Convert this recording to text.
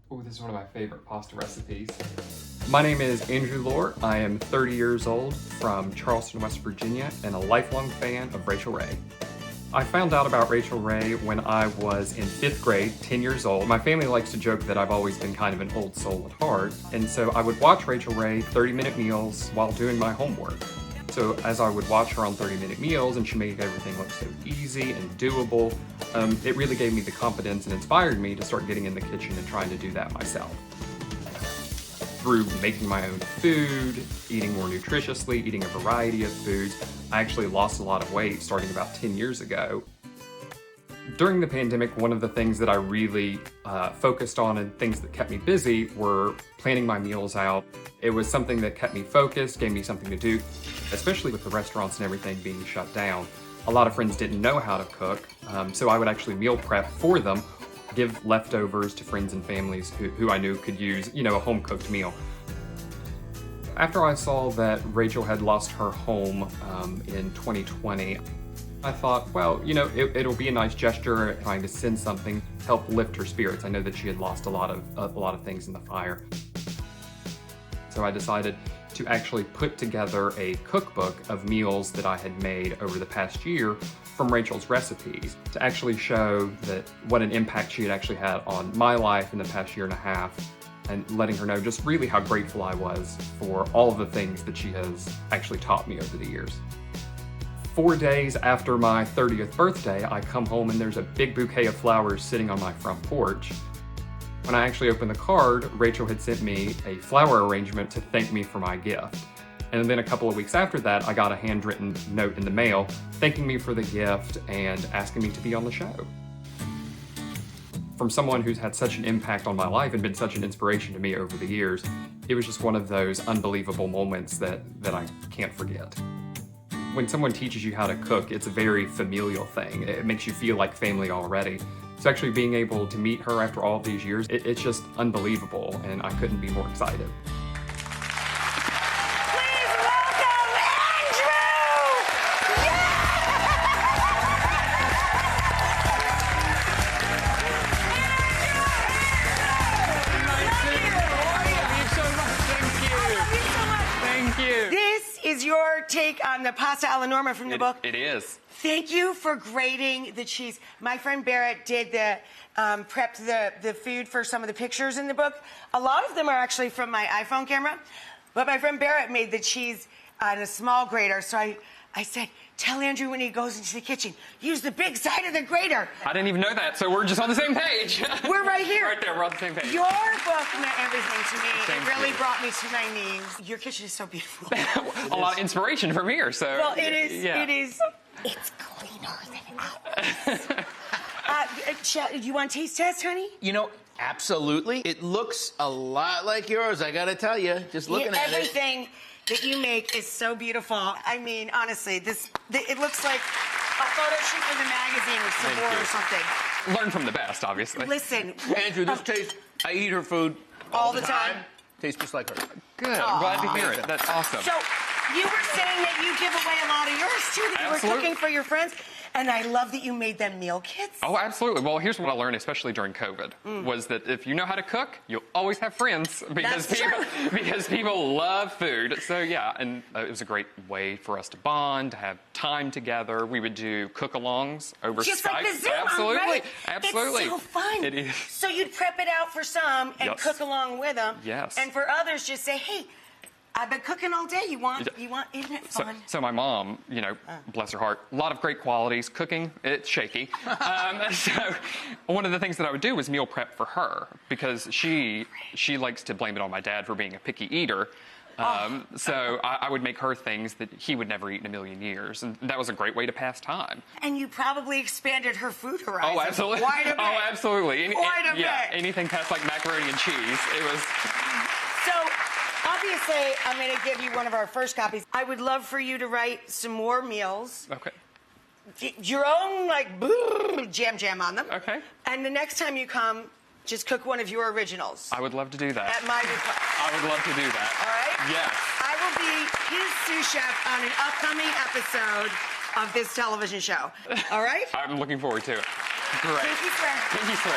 Oh, this is one of my favorite pasta recipes. My name is Andrew Lohr. I am 30 years old from Charleston, West Virginia, and a lifelong fan of Rachael Ray. I found out about Rachael Ray when I was in 5th grade, 10 years old. My family likes to joke that I've always been kind of an old soul at heart, and so I would watch Rachael Ray 30-minute meals while doing my homework. So as I would watch her on 30-minute meals and she made everything look so easy and doable, it really gave me the confidence and inspired me to start getting in the kitchen and trying to do that myself. Through making my own food, eating more nutritiously, eating a variety of foods, I actually lost a lot of weight starting about 10 years ago. During the pandemic, one of the things that I really focused on and things that kept me busy were planning my meals out. It was something that kept me focused, gave me something to do, especially with the restaurants and everything being shut down. A lot of friends didn't know how to cook, so I would actually meal prep for them, give leftovers to friends and families who I knew could use, a home-cooked meal. After I saw that Rachael had lost her home in 2020, I thought, well, it'll be a nice gesture trying to send something, help lift her spirits. I know that she had lost a lot of things in the fire. So I decided to actually put together a cookbook of meals that I had made over the past year from Rachael's recipes to actually show that what an impact she had actually had on my life in the past year and a half, and letting her know just really how grateful I was for all of the things that she has actually taught me over the years. 4 days after my 30th birthday, I come home and there's a big bouquet of flowers sitting on my front porch. When I actually opened the card, Rachael had sent me a flower arrangement to thank me for my gift. And then a couple of weeks after that, I got a handwritten note in the mail thanking me for the gift and asking me to be on the show. From someone who's had such an impact on my life and been such an inspiration to me over the years, it was just one of those unbelievable moments that I can't forget. When someone teaches you how to cook, it's a very familial thing. It makes you feel like family already. So actually being able to meet her after all these years, it's just unbelievable, and I couldn't be more excited. Please welcome Andrew! Thank you. This is your take on the pasta alla Norma from the book? It is. Thank you for grating the cheese. My friend Barrett did prepped the food for some of the pictures in the book. A lot of them are actually from my iPhone camera, but my friend Barrett made the cheese on a small grater. So I said, tell Andrew when he goes into the kitchen, use the big side of the grater. I didn't even know that, so we're just on the same page. We're right here. Right there, we're on the same page. Your book meant everything to me. Thank It really you. brought me to my knees. Your kitchen is so beautiful. A lot of inspiration from here, so. Well, it is. Yeah. It is. It's cleaner than ours. You want a taste test, honey? Absolutely. It looks a lot like yours, I gotta tell you. Just looking at it. Everything that you make is so beautiful. I mean, honestly, it looks like a photo shoot for the magazine with Sabor or something. Learn from the best, obviously. Listen. Andrew, this tastes, I eat her food All the time. Tastes just like her. Good, I'm glad to hear it. That's awesome. So, you were saying that you give away a lot of yours, too, that you were Absolutely. cooking for your friends. And I love that you made them meal kits. Oh, absolutely. Well, here's what I learned, especially during COVID, was that if you know how to cook, you'll always have friends because That's people true. because people love food. So yeah, and it was a great way for us to bond, to have time together. We would do cook-alongs over Just Skype. like the Zoom, absolutely, right? absolutely. It's so fun. It is. So you'd prep it out for some and Yes. cook along with them. Yes. And for others, just say, hey, I've been cooking all day. You want, isn't it fun? So my mom, bless her heart, a lot of great qualities. Cooking, it's shaky. So one of the things that I would do was meal prep for her because she likes to blame it on my dad for being a picky eater. So I would make her things that he would never eat in a million years. And that was a great way to pass time. And you probably expanded her food horizons. Oh, absolutely. Quite a bit. Oh, absolutely. Quite a yeah, bit. anything past like macaroni and cheese. It was. So, obviously, I'm going to give you one of our first copies. I would love for you to write some more meals. Okay. Your own, jam on them. Okay. And the next time you come, just cook one of your originals. I would love to do that. At my request. I would love to do that. All right? Yes. I will be his sous chef on an upcoming episode of this television show. All right? I'm looking forward to it. Great. Thank you, sir. Thank you, sir.